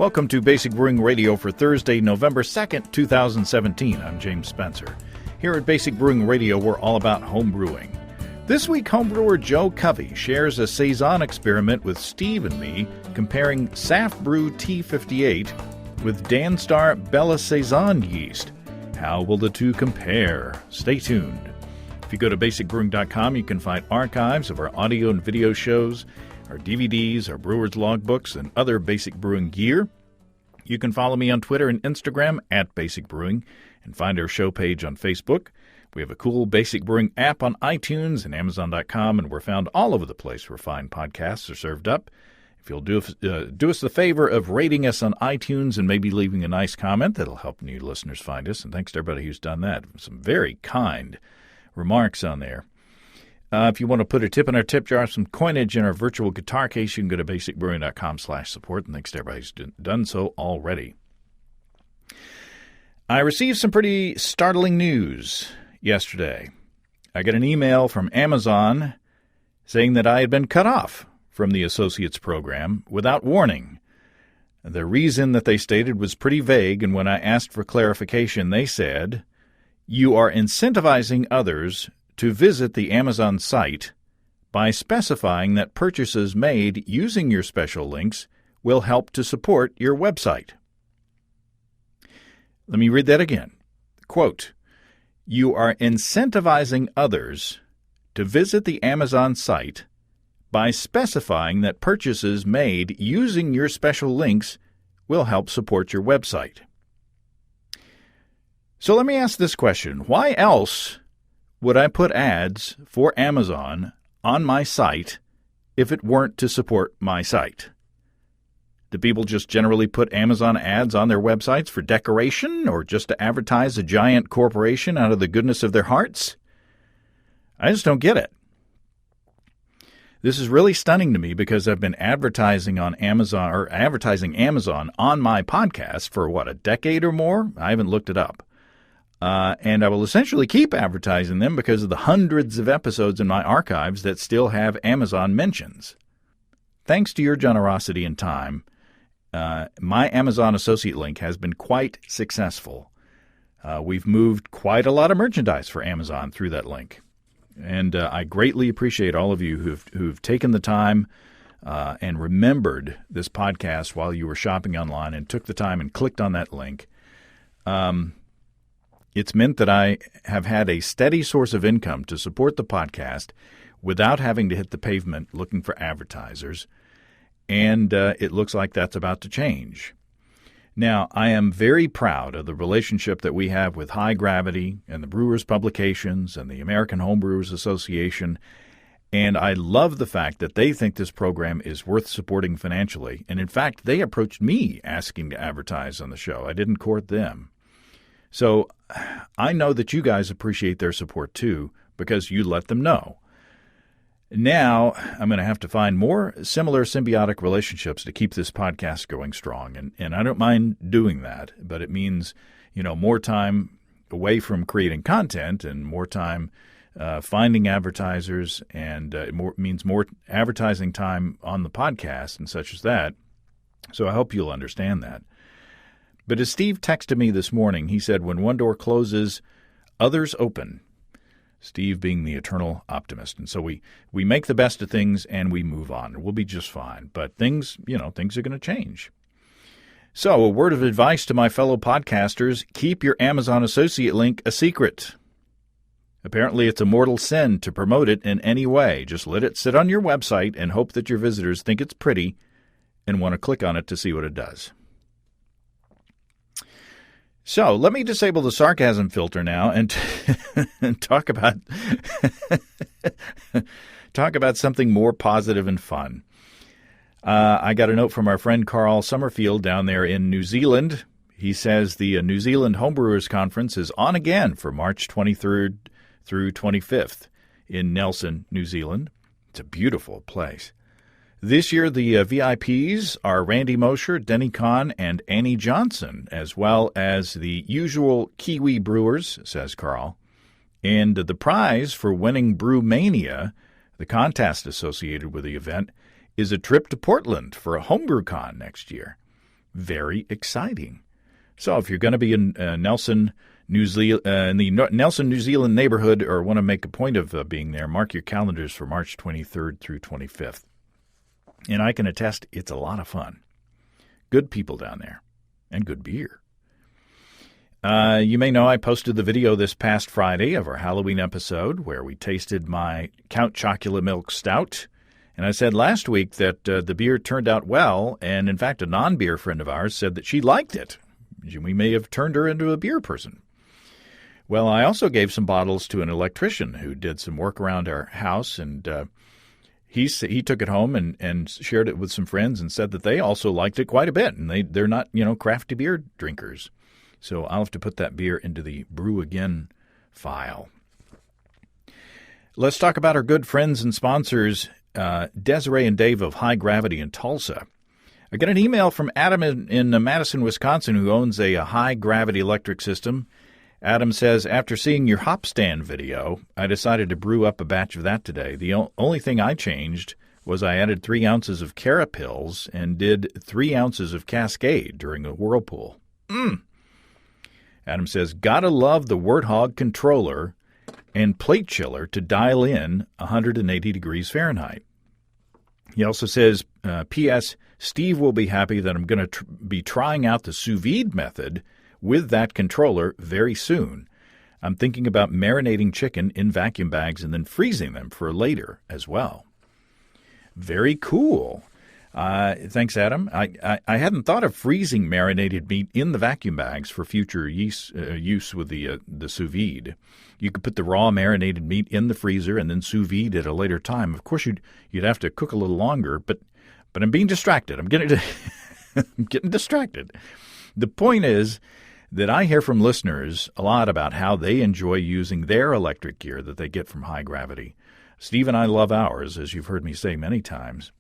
Welcome to Basic Brewing Radio for Thursday, November 2nd, 2017. I'm James Spencer. Here at Basic Brewing Radio, we're all about home brewing. This week, Homebrewer Joe Covey shares a Saison experiment with Steve and me comparing Safbrew T58 with Danstar Belle Saison yeast. How will the two compare? Stay tuned. If you go to basicbrewing.com, you can find archives of our audio and video shows, our DVDs, our brewer's logbooks, and other Basic Brewing gear. You can follow me on Twitter and Instagram at Basic Brewing and find our show page on Facebook. We have a cool Basic Brewing app on iTunes and Amazon.com, and we're found all over the place where fine podcasts are served up. If you'll do us the favor of rating us on iTunes and maybe leaving a nice comment, that'll help new listeners find us. And thanks to everybody who's done that. Some very kind remarks on there. If you want to put a tip in our tip jar, some coinage in our virtual guitar case, you can go to basicbrewing.com/support. And thanks to everybody who's done so already. I received some pretty startling news yesterday. I got an email from Amazon saying that I had been cut off from the Associates program without warning. The reason that they stated was pretty vague, and when I asked for clarification, they said, "You are incentivizing others to visit the Amazon site by specifying that purchases made using your special links will help to support your website." Let me read that again. Quote, "You are incentivizing others to visit the Amazon site by specifying that purchases made using your special links will help support your website." So let me ask this question. Why else would I put ads for Amazon on my site if it weren't to support my site? Do people just generally put Amazon ads on their websites for decoration or just to advertise a giant corporation out of the goodness of their hearts? I just don't get it. This is really stunning to me because I've been advertising on Amazon or advertising Amazon on my podcast for, a decade or more? I haven't looked it up. And I will essentially keep advertising them because of the hundreds of episodes in my archives that still have Amazon mentions. Thanks to your generosity and time, my Amazon associate link has been quite successful. We've moved quite a lot of merchandise for Amazon through that link. And I greatly appreciate all of you who've taken the time and remembered this podcast while you were shopping online and took the time and clicked on that link. It's meant that I have had a steady source of income to support the podcast without having to hit the pavement looking for advertisers, and it looks like that's about to change. Now, I am very proud of the relationship that we have with High Gravity and the Brewers Publications and the American Homebrewers Association, and I love the fact that they think this program is worth supporting financially. And in fact, they approached me asking to advertise on the show. I didn't court them. So I know that you guys appreciate their support too because you let them know. Now I'm going to have to find more similar symbiotic relationships to keep this podcast going strong. And I don't mind doing that, but it means, more time away from creating content and more time finding advertisers, and it means more advertising time on the podcast and such as that. So I hope you'll understand that. But as Steve texted me this morning, he said, when one door closes, others open. Steve being the eternal optimist. And so we make the best of things and we move on. We'll be just fine. But things are going to change. So a word of advice to my fellow podcasters, keep your Amazon associate link a secret. Apparently it's a mortal sin to promote it in any way. Just let it sit on your website and hope that your visitors think it's pretty and want to click on it to see what it does. So let me disable the sarcasm filter now and talk about something more positive and fun. I got a note from our friend Carl Summerfield down there in New Zealand. He says the New Zealand Homebrewers Conference is on again for March 23rd through 25th in Nelson, New Zealand. It's a beautiful place. This year, the VIPs are Randy Mosher, Denny Kahn, and Annie Johnson, as well as the usual Kiwi brewers, says Carl. And the prize for winning Brewmania, the contest associated with the event, is a trip to Portland for a HomebrewCon next year. Very exciting. So if you're going to be in Nelson, New Zealand, in the Nelson, New Zealand neighborhood, or want to make a point of being there, mark your calendars for March 23rd through 25th. And I can attest it's a lot of fun. Good people down there and good beer. You may know I posted the video this past Friday of our Halloween episode where we tasted my Count Chocula Milk Stout. And I said last week that the beer turned out well, and in fact a non-beer friend of ours said that she liked it. We may have turned her into a beer person. Well, I also gave some bottles to an electrician who did some work around our house, and he took it home and shared it with some friends and said that they also liked it quite a bit, and they're not, crafty beer drinkers. So I'll have to put that beer into the Brew Again file. Let's talk about our good friends and sponsors, Desiree and Dave of High Gravity in Tulsa. I got an email from Adam in Madison, Wisconsin, who owns a high-gravity electric system. Adam says, after seeing your hop stand video, I decided to brew up a batch of that today. The only thing I changed was I added 3 ounces of Carapils and did 3 ounces of Cascade during a whirlpool. Adam says, gotta love the Warthog controller and plate chiller to dial in 180 degrees Fahrenheit. He also says, P.S., Steve will be happy that I'm going to be trying out the sous vide method with that controller very soon. I'm thinking about marinating chicken in vacuum bags and then freezing them for later as well. Very cool. Thanks, Adam. I hadn't thought of freezing marinated meat in the vacuum bags for future use with the sous vide. You could put the raw marinated meat in the freezer and then sous vide at a later time. Of course, you'd have to cook a little longer, but I'm being distracted. I'm getting distracted. The point is that I hear from listeners a lot about how they enjoy using their electric gear that they get from High Gravity. Steve and I love ours, as you've heard me say many times.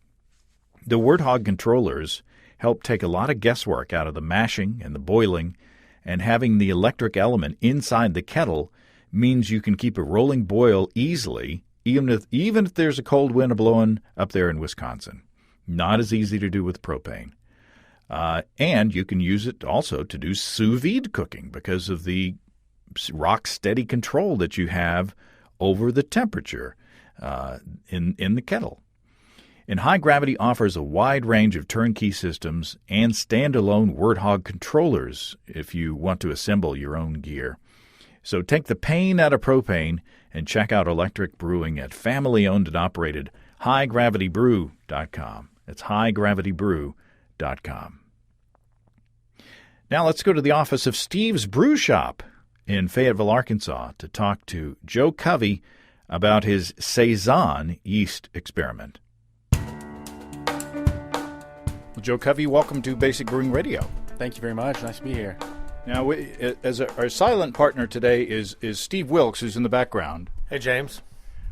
The Warthog controllers help take a lot of guesswork out of the mashing and the boiling, and having the electric element inside the kettle means you can keep a rolling boil easily, even if there's a cold wind blowing up there in Wisconsin. Not as easy to do with propane. And you can use it also to do sous vide cooking because of the rock-steady control that you have over the temperature in the kettle. And High Gravity offers a wide range of turnkey systems and standalone Warthog controllers if you want to assemble your own gear. So take the pain out of propane and check out electric brewing at family-owned and operated highgravitybrew.com. It's highgravitybrew.com. Now let's go to the office of Steve's Brew Shop in Fayetteville, Arkansas, to talk to Joe Covey about his Saison yeast experiment. Well, Joe Covey, welcome to Basic Brewing Radio. Thank you very much. Nice to be here. Now, our silent partner today is Steve Wilkes, who's in the background. Hey, James.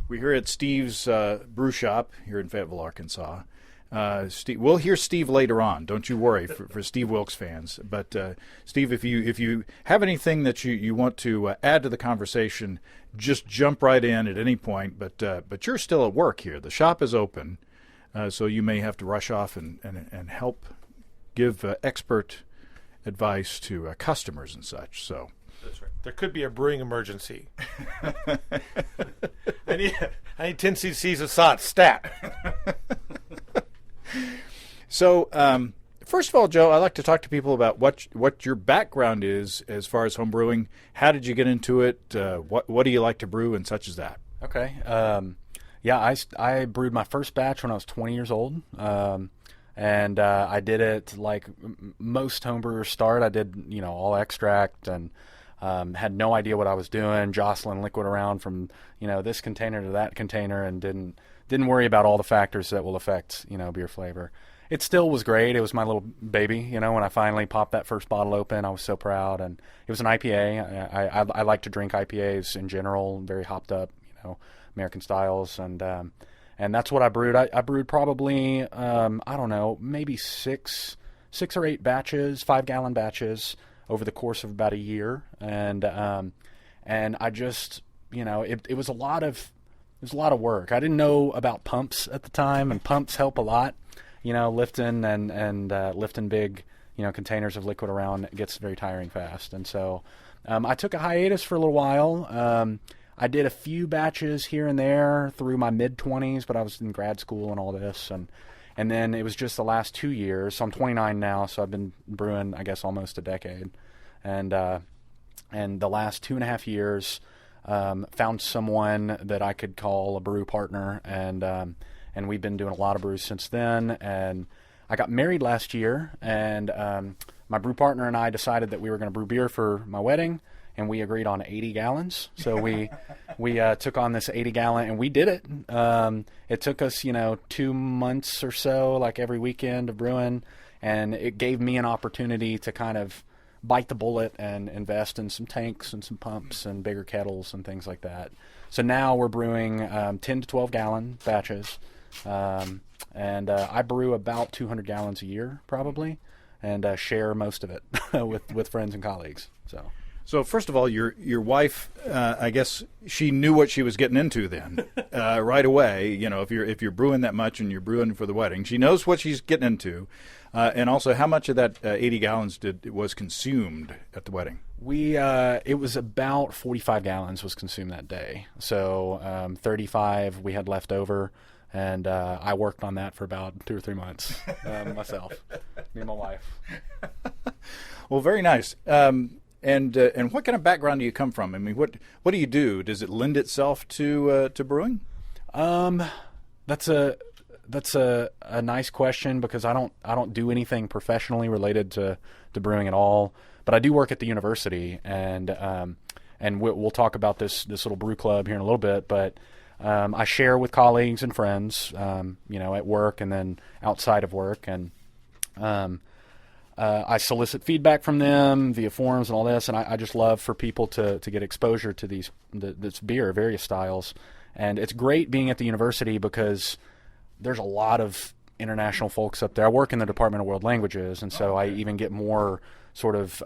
We're here at Steve's Brew Shop here in Fayetteville, Arkansas. We'll hear Steve later on. Don't you worry for Steve Wilkes fans. But Steve, if you have anything that you want to add to the conversation, just jump right in at any point. But you're still at work here. The shop is open, so you may have to rush off and help give expert advice to customers and such. So that's right. There could be a brewing emergency. I need 10 cc's of SOT stat. So, first of all, Joe, I like to talk to people about what your background is as far as home brewing. How did you get into it? What do you like to brew and such as that? Okay. I brewed my first batch when I was 20 years old. And I did it like most homebrewers start. I did, all extract and had no idea what I was doing, jostling liquid around from, this container to that container, and didn't worry about all the factors that will affect, beer flavor. It still was great. It was my little baby, when I finally popped that first bottle open. I was so proud. And it was an IPA. I like to drink IPAs in general, very hopped up, American styles. And that's what I brewed. I brewed probably, maybe six or eight batches, 5-gallon batches over the course of about a year. And I just, it was a lot of work. I didn't know about pumps at the time, and pumps help a lot, lifting and lifting big, containers of liquid around, it gets very tiring fast. And so I took a hiatus for a little while. I did a few batches here and there through my mid-20s, but I was in grad school and all this. And then it was just the last 2 years. So I'm 29 now, so I've been brewing, I guess, almost a decade. And the last 2.5 years, found someone that I could call a brew partner, and we've been doing a lot of brews since then. And I got married last year, and my brew partner and I decided that we were going to brew beer for my wedding, and we agreed on 80 gallons. So we took on this 80-gallon, and we did it. It took us, 2 months or so, like every weekend of brewing, and it gave me an opportunity to kind of bite the bullet and invest in some tanks and some pumps and bigger kettles and things like that. So now we're brewing 10 to 12-gallon batches, and I brew about 200 gallons a year probably, and share most of it with friends and colleagues. So first of all, your wife, I guess she knew what she was getting into then, right away. If you're brewing that much and you're brewing for the wedding, she knows what she's getting into, and also how much of that 80 gallons was consumed at the wedding. It was about 45 gallons was consumed that day. So 35 we had left over, and I worked on that for about 2 or 3 months myself, me and my wife. Well, very nice. And what kind of background do you come from? I mean, what do you do? Does it lend itself to brewing? That's a nice question, because I don't do anything professionally related to brewing at all. But I do work at the university, and we'll talk about this little brew club here in a little bit. But I share with colleagues and friends, at work and then outside of work, and I solicit feedback from them via forums and all this, and I just love for people to get exposure to this beer, various styles. And it's great being at the university because there's a lot of international folks up there. I work in the Department of World Languages, and so I even get more sort of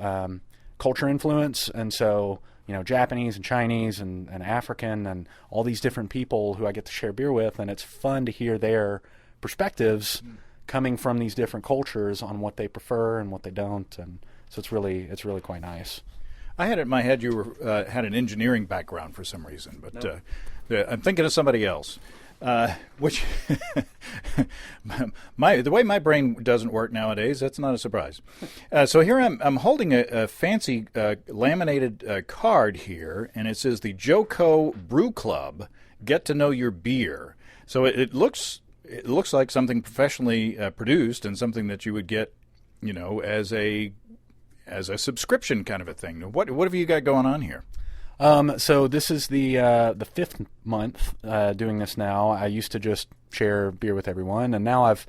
culture influence. And so, Japanese and Chinese and African and all these different people who I get to share beer with, and it's fun to hear their perspectives coming from these different cultures on what they prefer and what they don't, and so it's really quite nice. I had it in my head you had an engineering background for some reason, but nope. I'm thinking of somebody else. Which the way my brain doesn't work nowadays, that's not a surprise. So here I'm holding a fancy laminated card here, and it says the Joe Covey Brew Club. Get to know your beer. So it looks like something professionally produced and something that you would get, as a subscription kind of a thing. What have you got going on here? So this is the 5th month doing this now. I used to just share beer with everyone, and now I've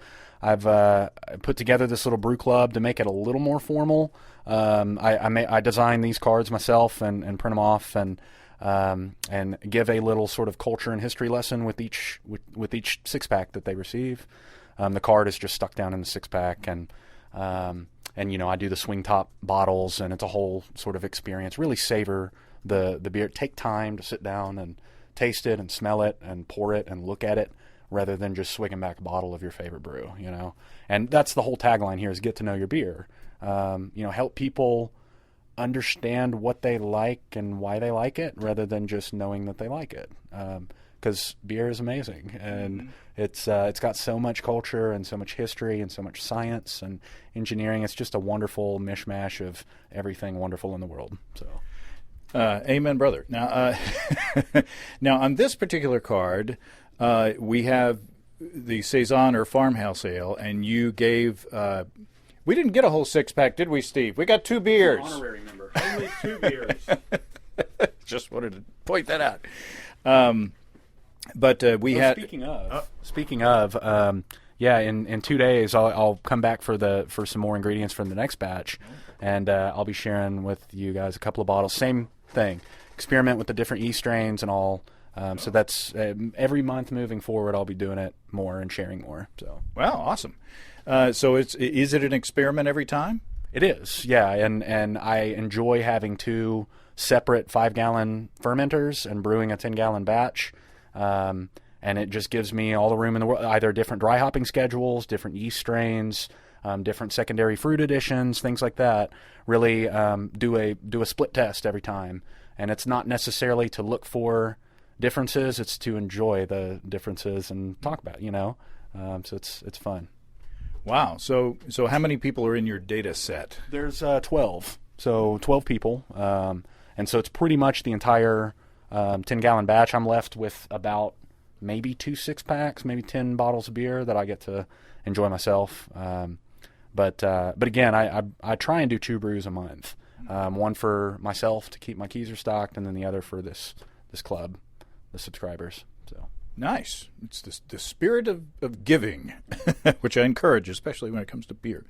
put together this little brew club to make it a little more formal. I designed these cards myself and print them off, and give a little sort of culture and history lesson with each 6-pack that they receive. The card is just stuck down in the 6-pack, and I do the swing top bottles, and it's a whole sort of experience. Really savor the beer. Take time to sit down and taste it and smell it and pour it and look at it, rather than just swigging back a bottle of your favorite brew. And that's the whole tagline here: is get to know your beer. Help people understand what they like and why they like it, rather than just knowing that they like it. Because beer is amazing, and it's got so much culture and so much history and so much science and engineering. It's just a wonderful mishmash of everything wonderful in the world. So, amen, brother. Now, now on this particular card, we have the Saison or farmhouse ale, and you gave. We didn't get a whole 6-pack, did we, Steve? We got 2 beers. Honorary member. Only 2 beers. Just wanted to point that out. But we had. Speaking of, in 2 days I'll come back for some more ingredients from the next batch, and I'll be sharing with you guys a couple of bottles. Same thing. Experiment with the different yeast strains and all. So that's every month moving forward. I'll be doing it more and sharing more. So. Wow, awesome. So is it an experiment every time? It is, yeah, and I enjoy having 2 separate 5-gallon fermenters and brewing a 10-gallon batch, and it just gives me all the room in the world. Either different dry hopping schedules, different yeast strains, different secondary fruit additions, things like that. Really do a split test every time, and it's not necessarily to look for differences; it's to enjoy the differences and talk about it, so it's fun. Wow. So how many people are in your data set? There's 12. So 12 people. And so it's pretty much the entire 10-gallon batch. I'm left with about maybe 2 6-packs, maybe 10 bottles of beer that I get to enjoy myself. But again, I try and do 2 brews a month. One for myself to keep my keezer stocked, and then the other for this club, the subscribers. So nice. It's the spirit of giving, which I encourage, especially when it comes to beer.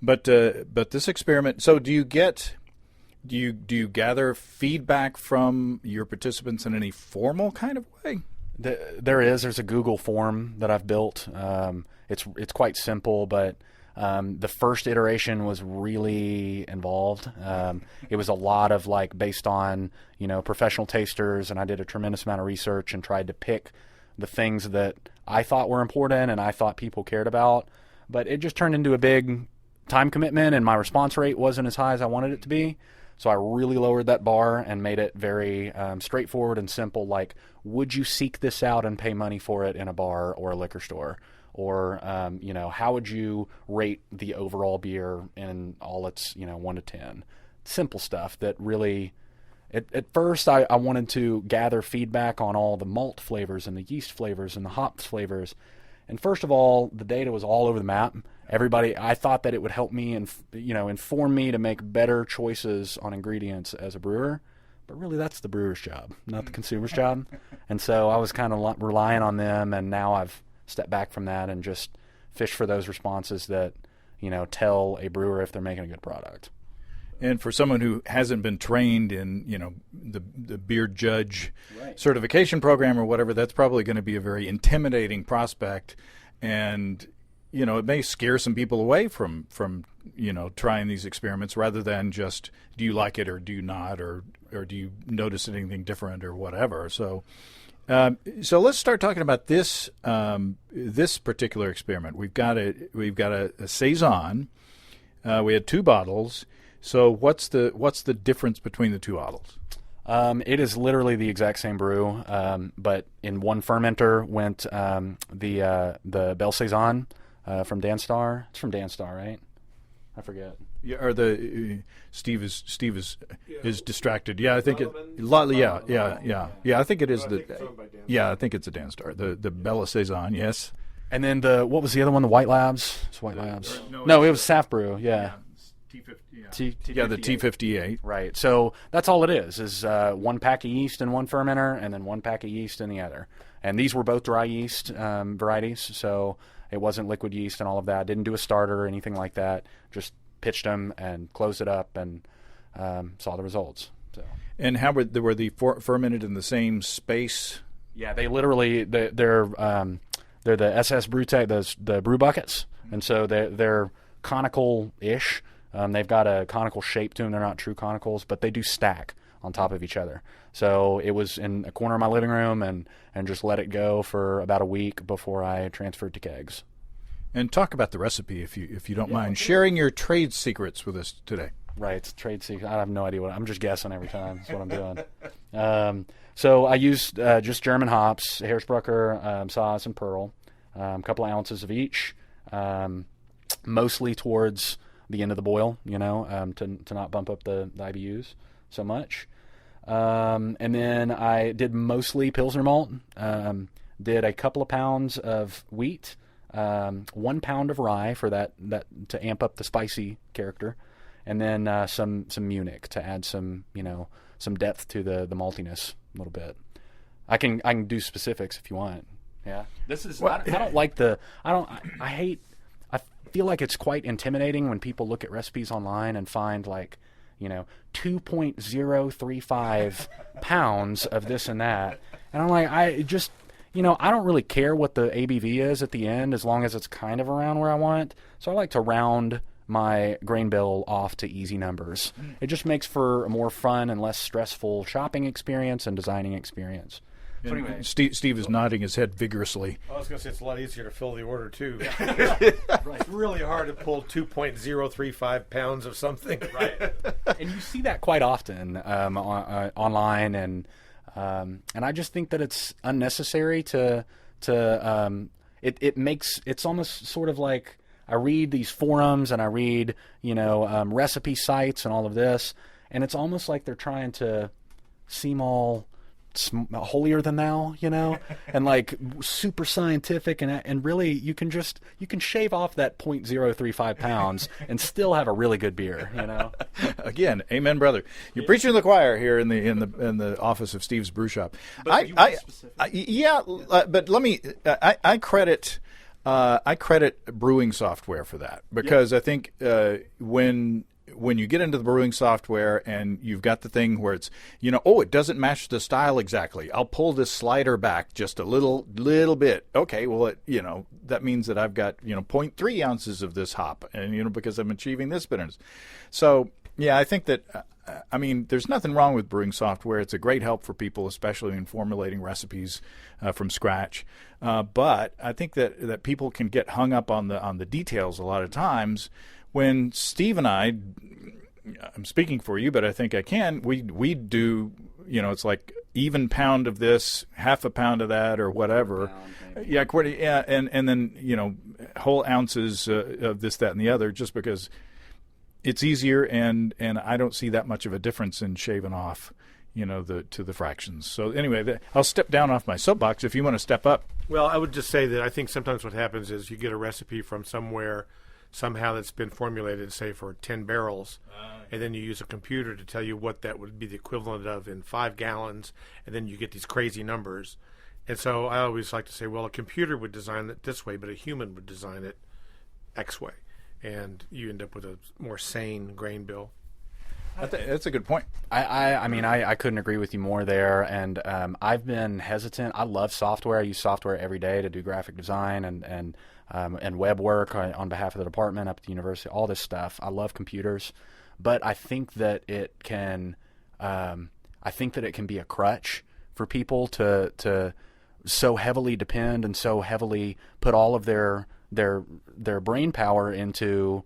But this experiment. So do you gather feedback from your participants in any formal kind of way? There's a Google form that I've built. It's quite simple, but the first iteration was really involved. It was a lot of based on professional tasters, and I did a tremendous amount of research and tried to pick the things that I thought were important and I thought people cared about. But it just turned into a big time commitment, and my response rate wasn't as high as I wanted it to be. So I really lowered that bar and made it very straightforward and simple. Like, would you seek this out and pay money for it in a bar or a liquor store? Or, how would you rate the overall beer in all its, 1 to 10? Simple stuff that really, at first I wanted to gather feedback on all the malt flavors and the yeast flavors and the hops flavors. And first of all, the data was all over the map. I thought that it would help me and, inform me to make better choices on ingredients as a brewer. But really, that's the brewer's job, not the consumer's job. And so I was kind of relying on them, and now I've step back from that and just fish for those responses that, tell a brewer if they're making a good product. And for someone who hasn't been trained in, the beer judge certification program or whatever, that's probably going to be a very intimidating prospect. And, it may scare some people away from trying these experiments rather than just, do you like it or do you not, or do you notice anything different or whatever. So let's start talking about this this particular experiment. We've got a Saison. We had 2 bottles. So what's the difference between the 2 bottles? It is literally the exact same brew, but in one fermenter went the Belle Saison from Danstar. It's from Danstar, right? I forget. Yeah, or Steve is distracted. Yeah, I think I think it is I think it's a Danstar. The Belle Saison, yes. And then what was the other one? The White Labs. It's White Labs. No, it was Safbrew. Yeah. Yeah, the T58. Right. So that's all it is 1 pack of yeast in one fermenter and then 1 pack of yeast in the other. And these were both dry yeast varieties, so it wasn't liquid yeast and all of that. Didn't do a starter or anything like that. Just pitched them and closed it up and saw the results. So. And how were they fermented in the same space? Yeah, they literally they're the SS Brew Tech, the brew buckets, and so they're conical-ish. They've got a conical shape to them. They're not true conicals, but they do stack on top of each other. So it was in a corner of my living room and just let it go for about a week before I transferred to kegs. And talk about the recipe if you don't mind sharing your trade secrets with us today. Right, it's trade secret. I have no idea I'm just guessing every time. That's what I'm doing. So I used just German hops, Hersbrucker, Saaz, and Pearl, a couple of ounces of each, mostly towards the end of the boil, to not bump up the IBUs so much. And then I did mostly Pilsner malt, did a couple of pounds of wheat, 1 pound of rye for that to amp up the spicy character, and then some Munich to add some depth to the maltiness a little bit. I can do specifics if you want. Yeah, this is I don't like I feel like it's quite intimidating when people look at recipes online and find 2.035 pounds of this and that, and I'm like, I don't really care what the ABV is at the end as long as it's kind of around where I want. So I like to round my grain bill off to easy numbers. It just makes for a more fun and less stressful shopping experience and designing experience. So anyway, Steve is nodding his head vigorously. I was going to say it's a lot easier to fill the order, too. Right. It's really hard to pull 2.035 pounds of something. Right. And you see that quite often online, and I just think that it's unnecessary it's almost sort of like I read these forums and I read, recipe sites and all of this, and it's almost like they're trying to seem all holier than thou, and like super scientific, and really you can shave off that 0.035 pounds and still have a really good beer, Again, amen, brother. You're preaching to the choir here in the office of Steve's Brew Shop. But let me. I credit brewing software for that, because I think when you get into the brewing software and you've got the thing where it's, it doesn't match the style exactly. I'll pull this slider back just a little bit. Okay, well, that means that I've got, 0.3 ounces of this hop, and, because I'm achieving this bitterness. So, yeah, I think that, there's nothing wrong with brewing software. It's a great help for people, especially in formulating recipes from scratch. But I think that people can get hung up on the details a lot of times. When Steve and I'm speaking for you, but I think I can, we do, it's like even pound of this, half a pound of that, or whatever. And then, whole ounces of this, that, and the other, just because it's easier, and I don't see that much of a difference in shaving off, to the fractions. So anyway, I'll step down off my soapbox if you want to step up. Well, I would just say that I think sometimes what happens is you get a recipe from somewhere, somehow that's been formulated, say, for 10 barrels, and then you use a computer to tell you what that would be the equivalent of in 5 gallons, and then you get these crazy numbers. And so I always like to say, well, a computer would design it this way, but a human would design it X way, and you end up with a more sane grain bill. That's a good point. I couldn't agree with you more there, and I've been hesitant. I love software. I use software every day to do graphic design and web work on behalf of the department up at the university, all this stuff. I love computers, but I think that it can be a crutch for people to so heavily depend and so heavily put all of their brain power into,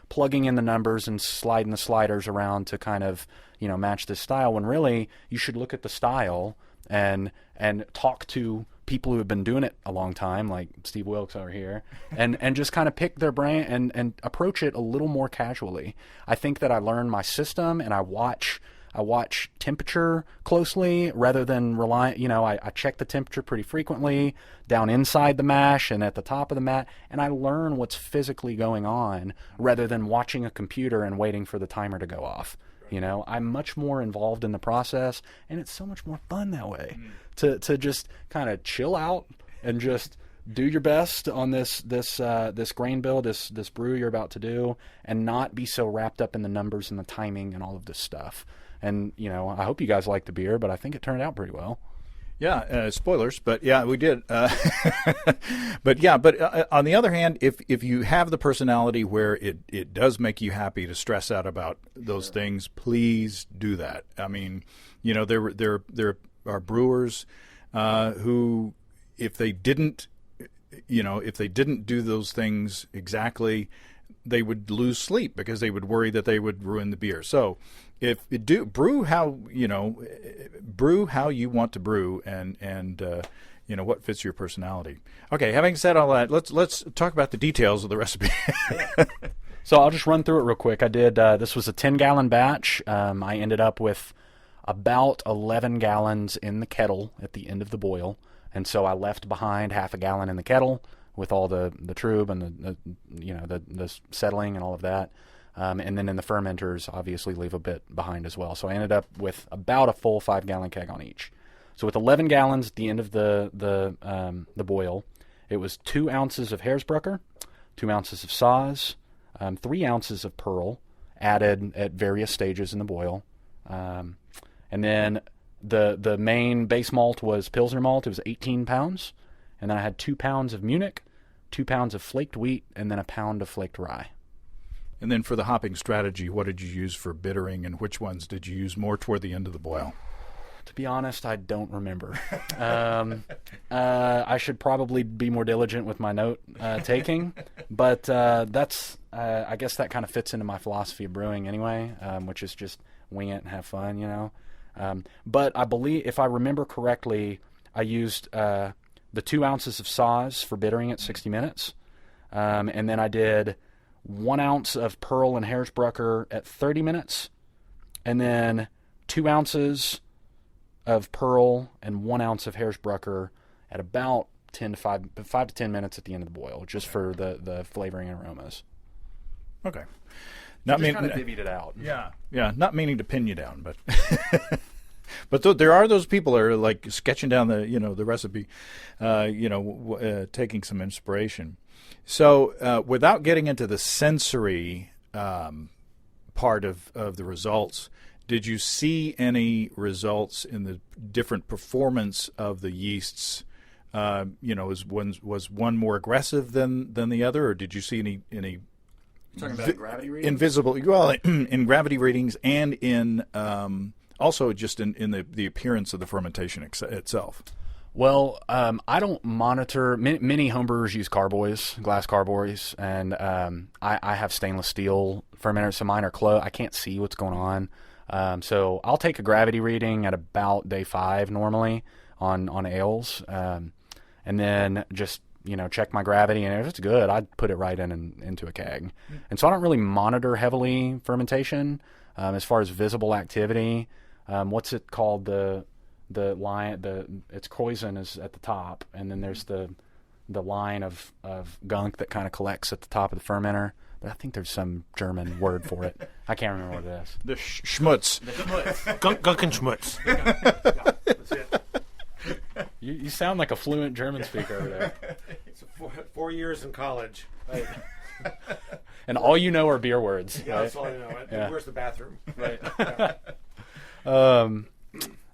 plugging in the numbers and sliding the sliders around to kind of, match this style, when really you should look at the style and talk to people who have been doing it a long time, like Steve Wilkes over here, and just kind of pick their brain and approach it a little more casually. I think that I learn my system, and I watch temperature closely rather than rely. I check the temperature pretty frequently down inside the mash and at the top of the mat, and I learn what's physically going on rather than watching a computer and waiting for the timer to go off. I'm much more involved in the process, and it's so much more fun that way to just kind of chill out and just do your best on this grain bill, this brew you're about to do, and not be so wrapped up in the numbers and the timing and all of this stuff. And, I hope you guys like the beer, but I think it turned out pretty well. Yeah, spoilers, but yeah, we did. But on the other hand, if you have the personality where it does make you happy to stress out about those things, please do that. There are brewers who, if they didn't do those things exactly, they would lose sleep because they would worry that they would ruin the beer. So brew how you want to brew, and what fits your personality. Okay, having said all that, let's talk about the details of the recipe. So I'll just run through it real quick. I did this was a 10-gallon batch. I ended up with about 11 gallons in the kettle at the end of the boil, and so I left behind half a gallon in the kettle with all the trub and the settling and all of that. And then in the fermenters, obviously leave a bit behind as well. So I ended up with about a full 5-gallon keg on each. So with 11 gallons at the end of the boil, it was 2 ounces of Hersbrucker, 2 ounces of Saaz, 3 ounces of Pearl, added at various stages in the boil. And then the main base malt was Pilsner malt. It was 18 pounds. And then I had 2 pounds of Munich, 2 pounds of flaked wheat, and then a pound of flaked rye. And then for the hopping strategy, what did you use for bittering, and which ones did you use more toward the end of the boil? To be honest, I don't remember. I should probably be more diligent with my note taking, but that's I guess that kind of fits into my philosophy of brewing anyway, which is just wing it and have fun, you know. But I believe, if I remember correctly, I used the 2 ounces of Saws for bittering at 60 minutes, and then I did 1 ounce of Pearl and Hersbrucker at 30 minutes, and then 2 ounces of Pearl and 1 ounce of Hersbrucker at about 5 to 10 minutes at the end of the boil, just for the flavoring and aromas. Okay. Not just kind of divvied it out. Yeah. Not meaning to pin you down, but but there are those people that are like sketching down the recipe, taking some inspiration. So without getting into the sensory part of the results, did you see any results in the different performance of the yeasts? Was one more aggressive than the other, or did you see any? You're talking about gravity readings? Invisible, well, in gravity readings and in also just in the appearance of the fermentation itself. Well, I don't monitor. Many homebrewers use carboys, glass carboys, and I have stainless steel fermenters, so mine are closed. I can't see what's going on. So I'll take a gravity reading at about day 5 normally on ales, and then just check my gravity, and if it's good, I'd put it right into a keg. And so I don't really monitor heavily fermentation as far as visible activity. What's it called? The line, it's Kreuzen is at the top, and then there's the line of gunk that kind of collects at the top of the fermenter. But I think there's some German word for it. I can't remember what it is. The schmutz. The schmutz. Gunk and schmutz. Yeah, that's it. You sound like a fluent German speaker over there. It's 4 years in college. Right. And all you know are beer words. Yeah, right? that's all I know. Yeah. Where's the bathroom? Right.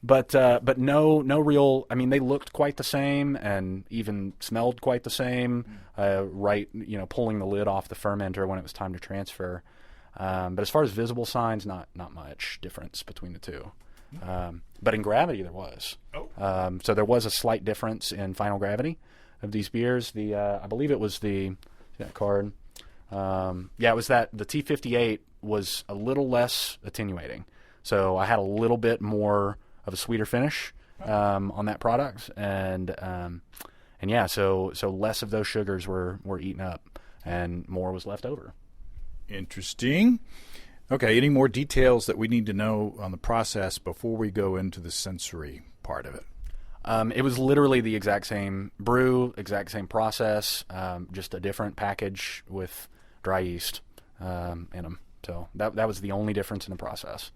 But no real. I mean, they looked quite the same and even smelled quite the same. Pulling the lid off the fermenter when it was time to transfer. But as far as visible signs, not much difference between the two. But in gravity, there was. So there was a slight difference in final gravity of these beers. I believe it was that card. It was that the T58 was a little less attenuating. So I had a little bit more of a sweeter finish on that product, and so less of those sugars were eaten up, and more was left over. Interesting. Okay, any more details that we need to know on the process before we go into the sensory part of it? It was literally the exact same brew, exact same process, just a different package with dry yeast in them. So that was the only difference in the process.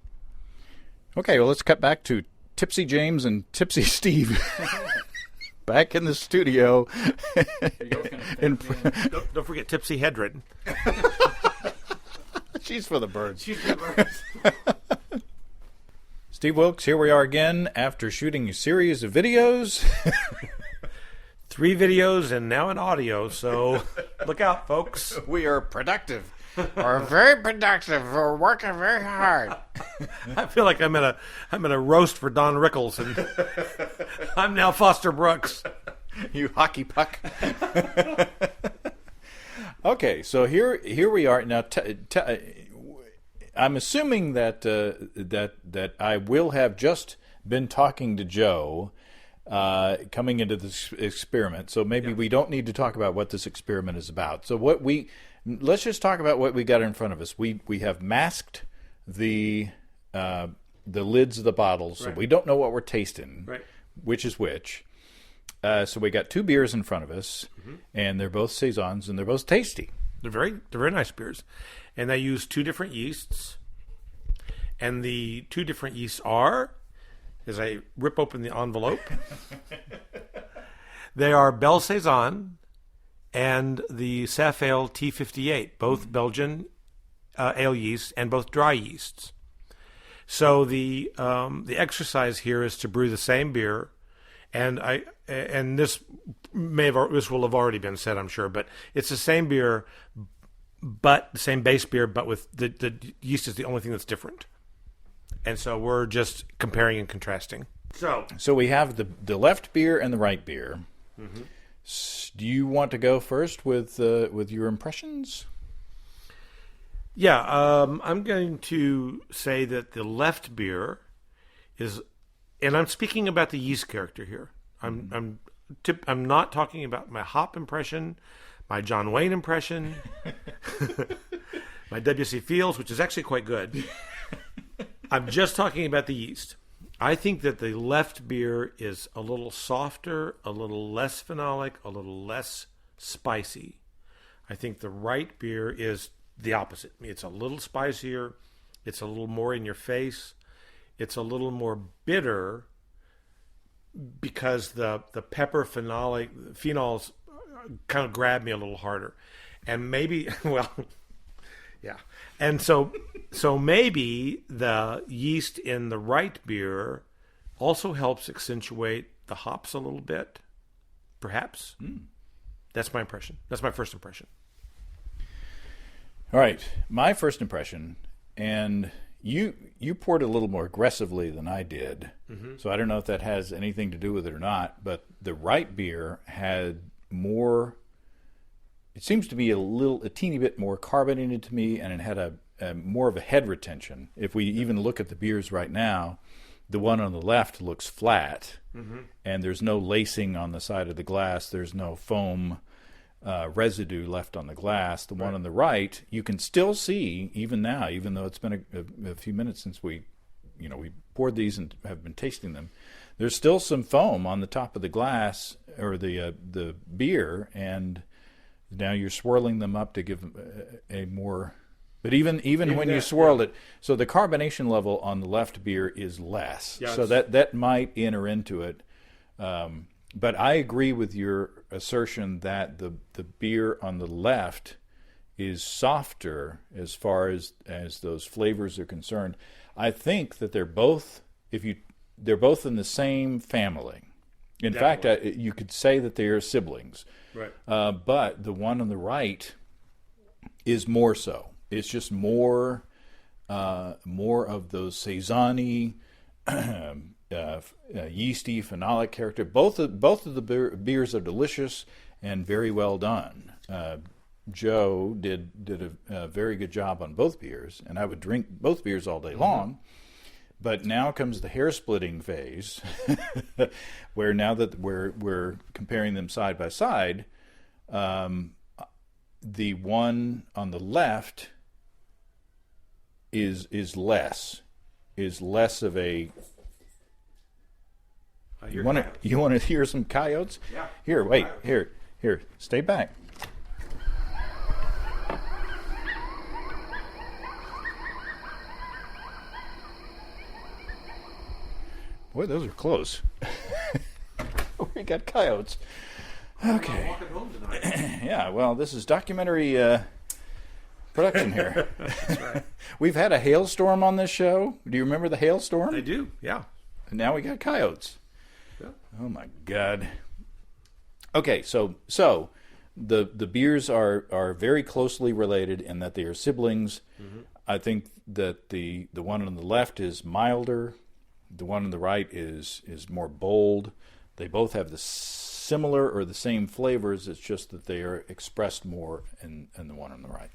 Okay, well, let's cut back to Tipsy James and Tipsy Steve. Back in the studio. Don't forget Tipsy Hedred. She's for the birds. Steve Wilkes, here we are again after shooting a series of videos. 3 videos and now an audio, so look out, folks. We are productive. We're very productive. We're working very hard. I feel like I'm in a roast for Don Rickles, and I'm now Foster Brooks. You hockey puck. Okay, so here we are now. I'm assuming that I will have just been talking to Joe coming into this experiment. So maybe we don't need to talk about what this experiment is about. So let's just talk about what we got in front of us. We have masked the lids of the bottles, so we don't know what we're tasting, which is which. So we got 2 beers in front of us, and they're both Saisons, and they're both tasty. They're very nice beers, and they use 2 different yeasts. And the 2 different yeasts are, as I rip open the envelope, they are Belle Saison and the Safbrew T58, both Belgian ale yeasts and both dry yeasts. So the exercise here is to brew the same beer, and this will have already been said, I'm sure, but it's the same beer, but the same base beer, but with the yeast is the only thing that's different. And so we're just comparing and contrasting. So we have the left beer and the right beer. Mm-hmm. Do you want to go first with your impressions? Yeah, I'm going to say that the left beer is, and I'm speaking about the yeast character here. I'm not talking about my hop impression, my John Wayne impression, my W.C. Fields, which is actually quite good. I'm just talking about the yeast. I think that the left beer is a little softer, a little less phenolic, a little less spicy. I think the right beer is the opposite. It's a little spicier. It's a little more in your face. It's a little more bitter because the pepper phenols kind of grab me a little harder. And maybe, well, yeah. And so maybe the yeast in the right beer also helps accentuate the hops a little bit, perhaps. That's my impression. That's my first impression. All right, my first impression, and you poured a little more aggressively than I did, so I don't know if that has anything to do with it or not, but the right beer had more, it seems to be a teeny bit more carbonated to me, and it had a more of a head retention. If we even look at the beers right now, the one on the left looks flat, and there's no lacing on the side of the glass, there's no foam residue left on the glass. The one on the right, you can still see even now, even though it's been a few minutes since we poured these and have been tasting them. There's still some foam on the top of the glass or the beer, and now you're swirling them up to give a more. But even when you swirled it, so the carbonation level on the left beer is less. Yeah, so that might enter into it. But I agree with your assertion that the beer on the left is softer as far as those flavors are concerned. I think that they're both in the same family. In fact, you could say that they are siblings. Right. But the one on the right is more so. It's just more of those Saison-y, yeasty, phenolic character. Both of the beers are delicious and very well done. Joe did a very good job on both beers, and I would drink both beers all day long. But now comes the hair splitting phase, where now that we're comparing them side by side, the one on the left is less of a. You want to hear some coyotes? Yeah. Here, wait. Here. Stay back. Boy, those are close. We got coyotes. Okay. I'm walking home tonight. Yeah. Well, this is documentary production here. That's right. We've had a hailstorm on this show. Do you remember the hailstorm? I do. Yeah. And now we got coyotes. Yeah. Oh my God. Okay, so the beers are very closely related in that they are siblings. I think that the one on the left is milder. The one on the right is more bold. They both have the similar or the same flavors. It's just that they are expressed more in the one on the right.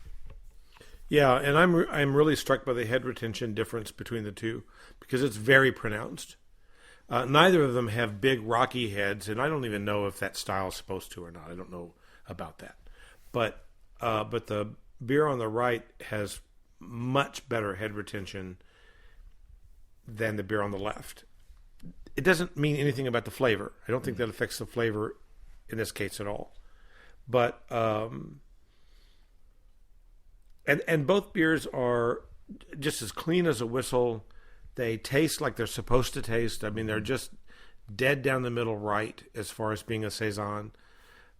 Yeah, and I'm really struck by the head retention difference between the two because it's very pronounced. Neither of them have big rocky heads, and I don't even know if that style is supposed to or not. I don't know about that. But the beer on the right has much better head retention than the beer on the left. It doesn't mean anything about the flavor. I don't think that affects the flavor in this case at all. But and both beers are just as clean as a whistle. They taste like they're supposed to taste. I mean, they're just dead down the middle right as far as being a Saison.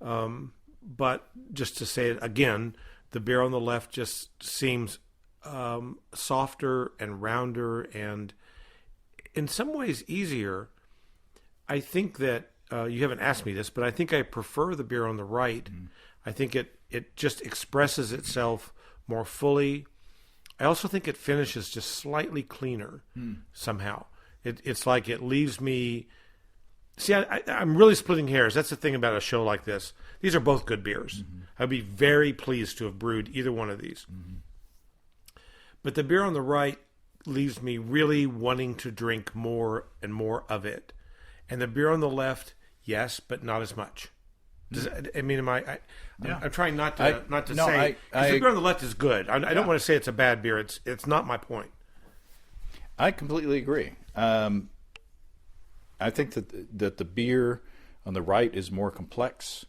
But just to say it again, the beer on the left just seems softer and rounder and in some ways easier. I think that you haven't asked me this, but I think I prefer the beer on the right. I think it just expresses itself more fully. I also think it finishes just slightly cleaner somehow. It's like it leaves me. See, I'm really splitting hairs. That's the thing about a show like this. These are both good beers. Mm-hmm. I'd be very pleased to have brewed either one of these. Mm-hmm. But the beer on the right leaves me really wanting to drink more and more of it. And the beer on the left, yes, but not as much. I mean, I'm trying not to say. Because the beer on the left is good. I don't want to say it's a bad beer. It's not my point. I completely agree. I think that the beer on the right is more complex,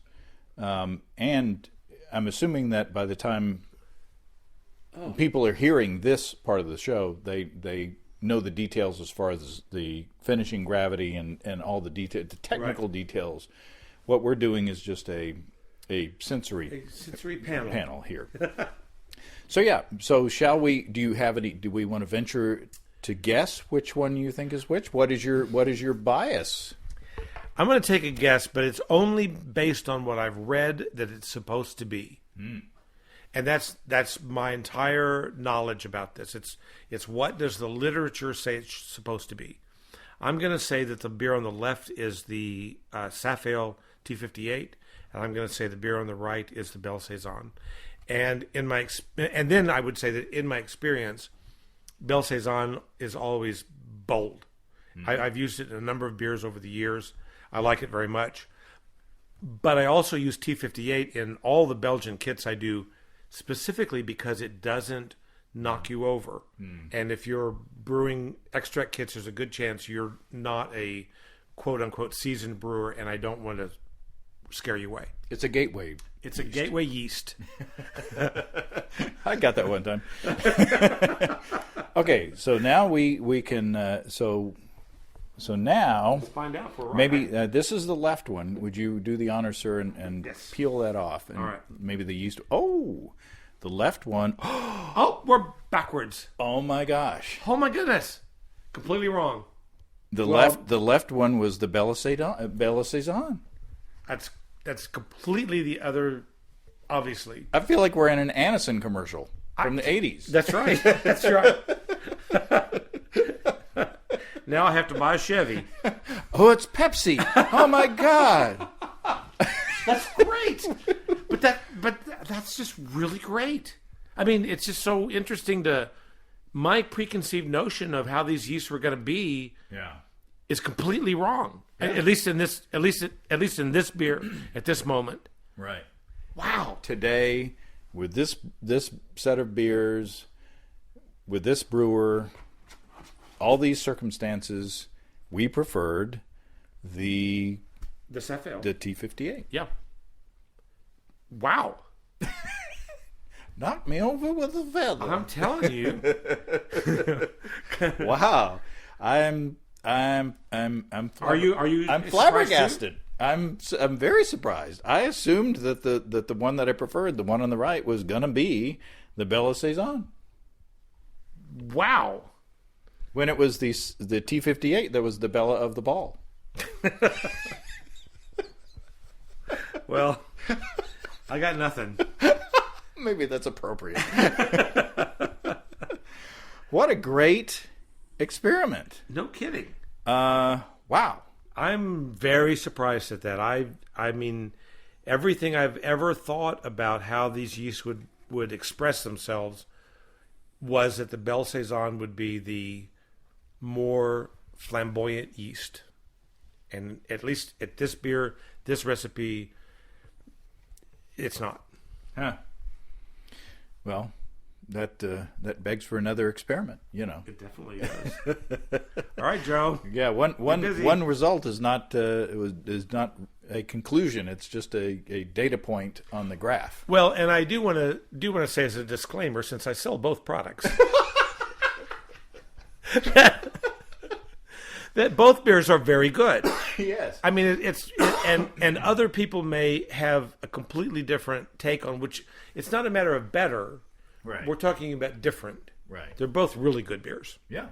and I'm assuming that by the time people are hearing this part of the show, they know the details as far as the finishing gravity and all the technical details. What we're doing is just a sensory panel here. So shall we? Do we want to venture to guess which one you think is which? What is your bias? I'm going to take a guess, but it's only based on what I've read that it's supposed to be. And that's my entire knowledge about this. It's what does the literature say it's supposed to be. I'm going to say that the beer on the left is the Safbrew T58, and I'm going to say the beer on the right is the Belle Saison. And then I would say that in my experience, Belle Saison is always bold. I've used it in a number of beers over the years. I like it very much. But I also use T58 in all the Belgian kits I do, specifically because it doesn't knock you over. And if you're brewing extract kits, there's a good chance you're not a quote-unquote seasoned brewer, and I don't want to scare you away. It's a gateway. It's a gateway yeast. I got that one time. Okay, so now we can so now let's find out for maybe this is the left one. Would you do the honor, sir, and yes. Peel that off? And all right. Maybe the yeast. Oh, the left one. Oh, we're backwards. Oh my gosh. Oh my goodness. Completely wrong. The left one was the Belle Saison. That's completely the other. Obviously, I feel like we're in an Anison commercial from the 80s. That's right. That's right. Now I have to buy a Chevy. Oh, it's Pepsi. Oh my God. That's great. But that's just really great. I mean, it's just so interesting to my preconceived notion of how these yeasts were going to be. Yeah. Is completely wrong. Yeah. At least in this beer at this moment. Right. Wow. Today, with this set of beers, with this brewer, all these circumstances, we preferred the Safbrew. The T58. Yeah. Wow. Knocked me over with a feather. I'm telling you. Wow. I'm flabbergasted. I'm very surprised. I assumed that the one that I preferred, the one on the right, was gonna be the Belle Saison. Wow. When it was the T58 that was the Bella of the Ball. Well, I got nothing. Maybe that's appropriate. What a great experiment. No kidding. Wow. I'm very surprised at that. I mean, everything I've ever thought about how these yeasts would express themselves was that the Belle Saison would be the more flamboyant yeast. And at least at this beer, this recipe, it's not. Huh. Well, that begs for another experiment, you know. It definitely does. All right, Joe. Yeah, one result is not not a conclusion. It's just a data point on the graph. Well, and I do want to say as a disclaimer, since I sell both products, that both beers are very good. Yes. I mean, and other people may have a completely different take on which. It's not a matter of better. Right. We're talking about different. Right. They're both really good beers. Yeah.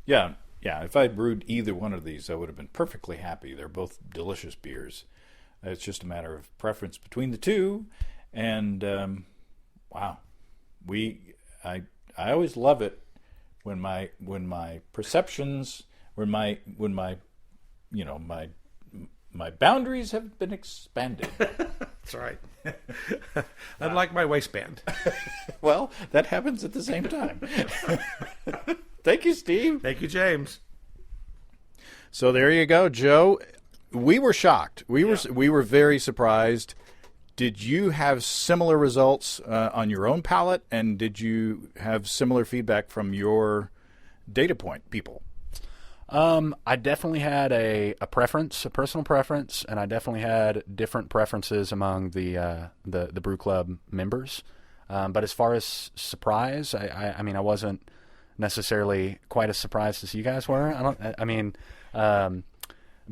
Yeah. Yeah. If I'd brewed either one of these, I would have been perfectly happy. They're both delicious beers. It's just a matter of preference between the two. And wow, I always love it when my perceptions my boundaries have been expanded. That's right. Unlike my waistband. Well, that happens at the same time. Thank you, Steve. Thank you, James. So there you go, Joe. We were shocked. We were very surprised. Did you have similar results on your own palate, and did you have similar feedback from your data point people? I definitely had a preference, a personal preference, and I definitely had different preferences among the brew club members. But as far as surprise, I mean, I wasn't necessarily quite as surprised as you guys were.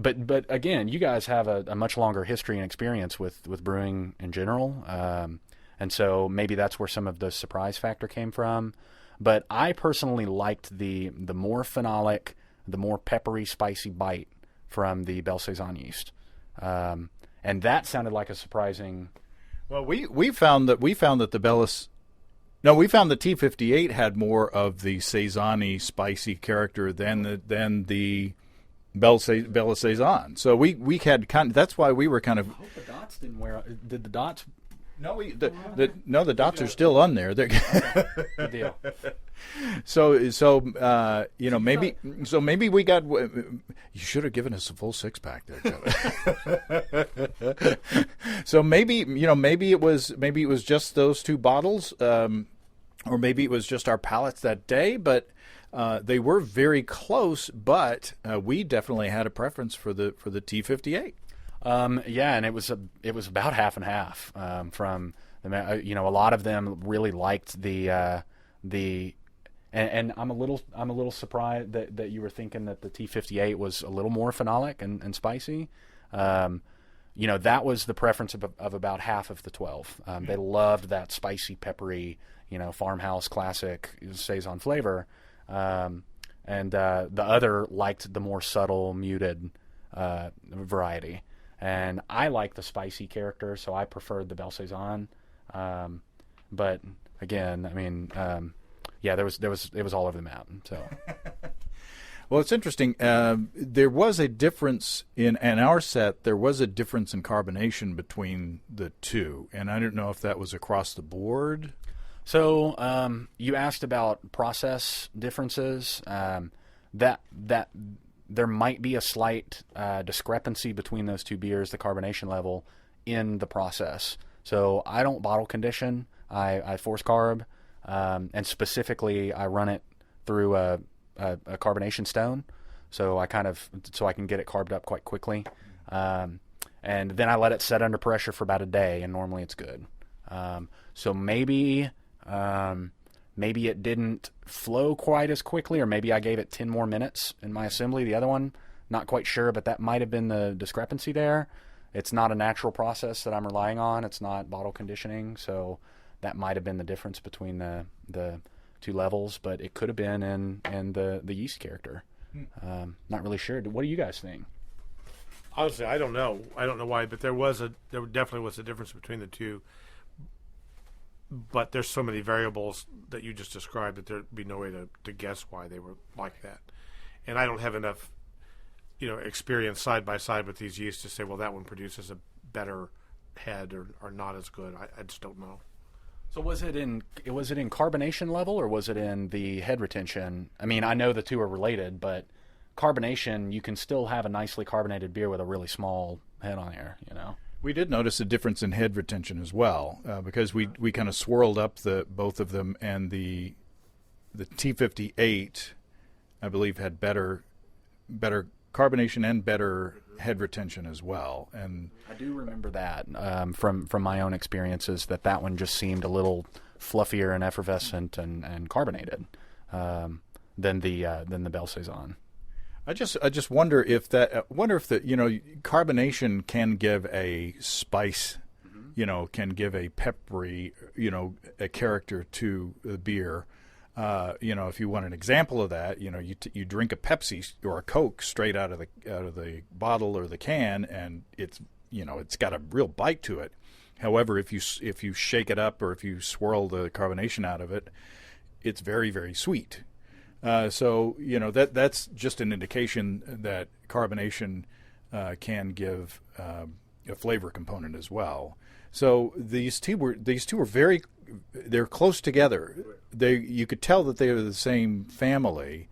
But again, you guys have a much longer history and experience with brewing in general, and so maybe that's where some of the surprise factor came from. But I personally liked the more phenolic, the more peppery, spicy bite from the Belle Saison yeast, and that sounded like a surprising. Well, we found that the we found the T58 had more of the Saison-y spicy character than the Belle Saison. So we had that's why we were kind of. I hope the dots didn't wear. Did the dots? No, the dots are still on there. Okay. Good deal. Maybe we got. You should have given us a full 6-pack there, Joe. So maybe it was just those 2 bottles, or maybe it was just our palates that day. But they were very close. But we definitely had a preference for the T58. Yeah, and it was about half and half. From a lot of them really liked the and I'm a little surprised that you were thinking that the T58 was a little more phenolic and spicy. That was the preference of about half of the 12. They loved that spicy, peppery, farmhouse classic Saison flavor, and the other liked the more subtle, muted variety. And I like the spicy character, so I preferred the Belle Saison. But again, I mean, it was all over the map. So, well, it's interesting. There was a difference in our set. There was a difference in carbonation between the 2, and I don't know if that was across the board. So you asked about process differences. That there might be a slight discrepancy between those 2 beers, the carbonation level, in the process. So I don't bottle condition. I force carb, and specifically I run it through a carbonation stone, so I can get it carbed up quite quickly, and then I let it set under pressure for about a day, and normally it's good. So maybe it didn't flow quite as quickly, or maybe I gave it 10 more minutes in my assembly. The other one, not quite sure, but that might have been the discrepancy there. It's not a natural process that I'm relying on. It's not bottle conditioning, so that might have been the difference between the 2 levels, but it could have been in the yeast character. Not really sure. What do you guys think? Honestly, I don't know. I don't know why, but there definitely was a difference between the 2. But there's so many variables that you just described that there'd be no way to guess why they were like that. And I don't have enough, experience side by side with these yeasts to say, well, that one produces a better head or not as good. I just don't know. So was it in carbonation level, or was it in the head retention? I mean, I know the 2 are related, but carbonation, you can still have a nicely carbonated beer with a really small head on air, We did notice a difference in head retention as well, because we kind of swirled up both of them, and the T58, I believe, had better carbonation and better head retention as well. And I do remember that from my own experiences, that one just seemed a little fluffier and effervescent and carbonated than the Belle Saison. I just wonder if the carbonation can give a spice, can give a peppery, a character to the beer. If you want an example of that, you drink a Pepsi or a Coke straight out of the bottle or the can, and it's got a real bite to it. However, if you shake it up or if you swirl the carbonation out of it, it's very, very sweet. So that's just an indication that carbonation can give a flavor component as well. So these two were they're close together. You could tell that they were the same family,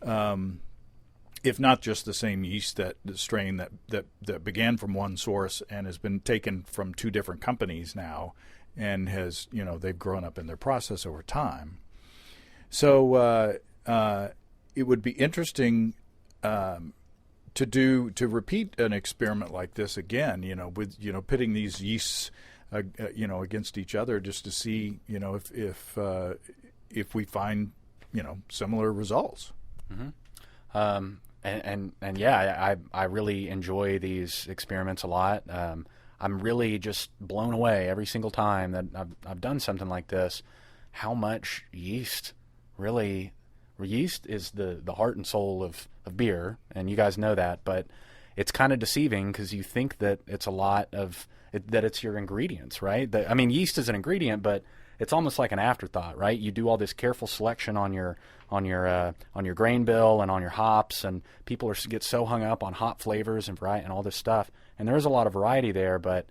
if not just the same yeast, the strain that began from one source and has been taken from two different companies now, and has they've grown up in their process over time. So it would be interesting to repeat an experiment like this again, with pitting these yeasts against each other, just to see if we find similar results. Mm-hmm. And yeah, I really enjoy these experiments a lot. I'm really just blown away every single time that I've done something like this, how much yeast is the heart and soul of beer, and you guys know that, but it's kind of deceiving because you think that it's a lot of that it's your ingredients, right? Yeast is an ingredient, but it's almost like an afterthought, right? You do all this careful selection on your grain bill and on your hops, and people get so hung up on hop flavors and variety and all this stuff, and there is a lot of variety there, but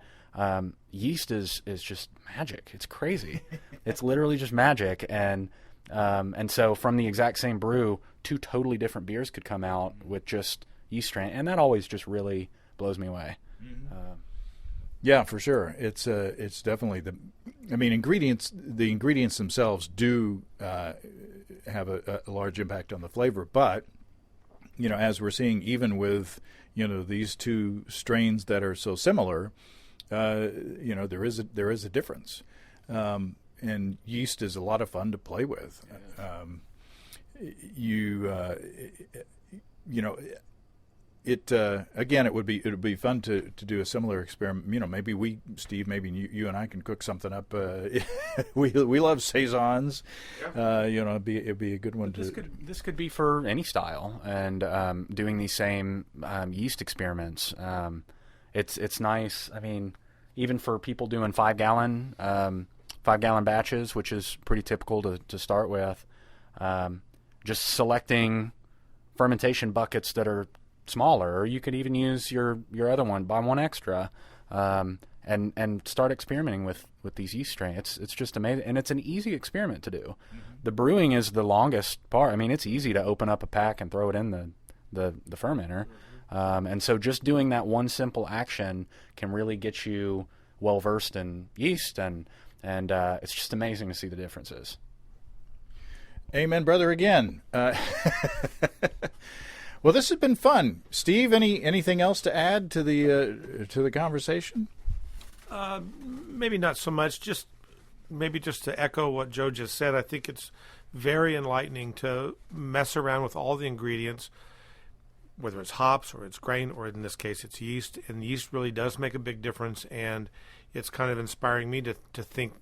yeast is just magic. It's crazy. It's literally just magic, and so from the exact same brew, two totally different beers could come out with just yeast strain, and that always just really blows me away. Yeah, for sure. It's definitely ingredients. The ingredients themselves do have a large impact on the flavor, but as we're seeing, even with these two strains that are so similar, there is a difference. And yeast is a lot of fun to play with. It would be fun to do a similar experiment. Maybe Steve, you and I can cook something up. We love saisons. It'd be a good one This could be for any style, and doing these same yeast experiments. It's nice. Even for people doing 5-gallon batches, which is pretty typical to start with. Just selecting fermentation buckets that are smaller, or you could even use your other one, buy one extra, and start experimenting with these yeast strains. It's just amazing, and it's an easy experiment to do. Mm-hmm. The brewing is the longest part. It's easy to open up a pack and throw it in the fermenter, and so just doing that one simple action can really get you well versed in yeast, and it's just amazing to see the differences. Amen, brother. Again. Well, this has been fun, Steve. Anything else to add to the conversation? Maybe not so much. Just to echo what Joe just said. I think it's very enlightening to mess around with all the ingredients, whether it's hops or it's grain or in this case it's yeast. And yeast really does make a big difference, and it's kind of inspiring me to think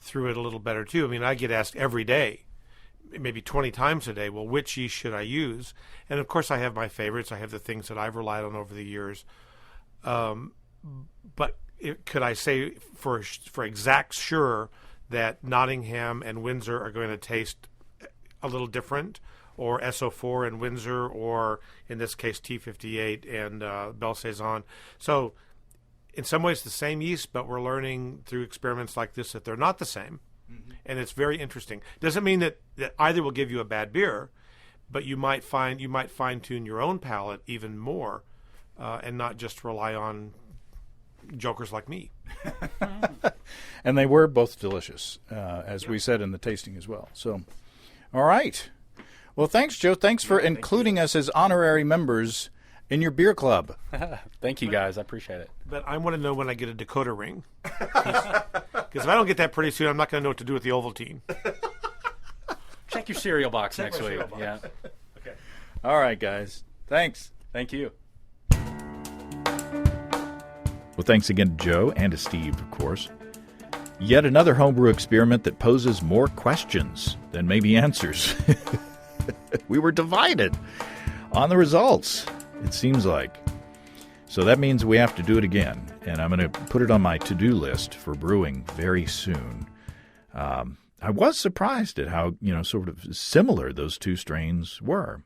through it a little better too. I get asked every day, maybe 20 times a day, well, which yeast should I use? And of course I have my favorites. I have the things that I've relied on over the years. But could I say for exact sure that Nottingham and Windsor are going to taste a little different, or SO4 and Windsor, or in this case T58 and Belle Saison? So in some ways the same yeast, but we're learning through experiments like this that they're not the same. And it's very interesting. Doesn't mean that either will give you a bad beer, but you might fine tune your own palate even more, and not just rely on jokers like me. And they were both delicious, as we said in the tasting as well. So, all right. Well, thanks, Joe. Thanks for including us as honorary members in your beer club. Thank you, guys. I appreciate it. But I want to know when I get a Dakota ring. Because if I don't get that pretty soon, I'm not going to know what to do with the Ovaltine. Check your cereal box next week. Yeah. Okay. All right, guys. Thanks. Thank you. Well, thanks again to Joe and to Steve, of course. Yet another homebrew experiment that poses more questions than maybe answers. We were divided on the results, it seems like. So that means we have to do it again, and I'm going to put it on my to-do list for brewing very soon. I was surprised at how, sort of similar those two strains were.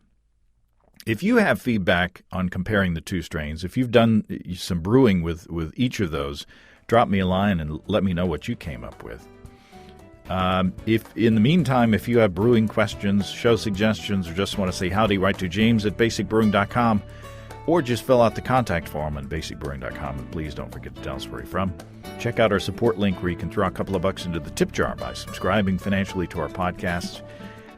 If you have feedback on comparing the two strains, if you've done some brewing with each of those, drop me a line and let me know what you came up with. If in the meantime, if you have brewing questions, show suggestions, or just want to say howdy, write to james@basicbrewing.com, or just fill out the contact form on basicbrewing.com, and please don't forget to tell us where you're from. Check out our support link where you can throw a couple of bucks into the tip jar by subscribing financially to our podcasts.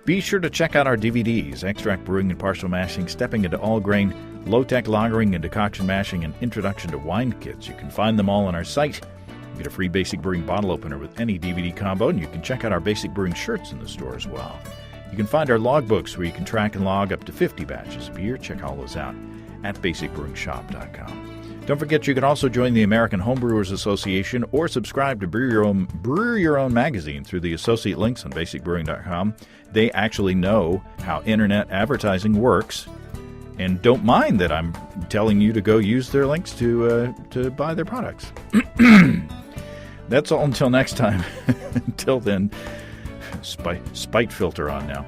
Be sure to check out our DVDs, Extract Brewing and Partial Mashing, Stepping into All Grain, Low-Tech Lagering and Decoction Mashing, and Introduction to Wine Kits. You can find them all on our site. You get a free Basic Brewing bottle opener with any DVD combo, and you can check out our Basic Brewing shirts in the store as well. You can find our logbooks where you can track and log up to 50 batches of beer. Check all those out at basicbrewingshop.com. Don't forget you can also join the American Homebrewers Association or subscribe to Brew Your Own magazine through the associate links on basicbrewing.com. They actually know how internet advertising works and don't mind that I'm telling you to go use their links to buy their products. That's all until next time. Until then, spite filter on now.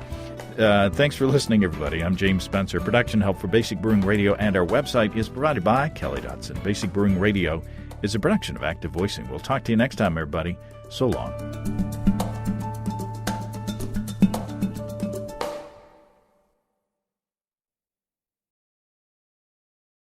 Thanks for listening, everybody. I'm James Spencer. Production help for Basic Brewing Radio and our website is provided by Kelly Dodson. Basic Brewing Radio is a production of Active Voicing. We'll talk to you next time, everybody. So long.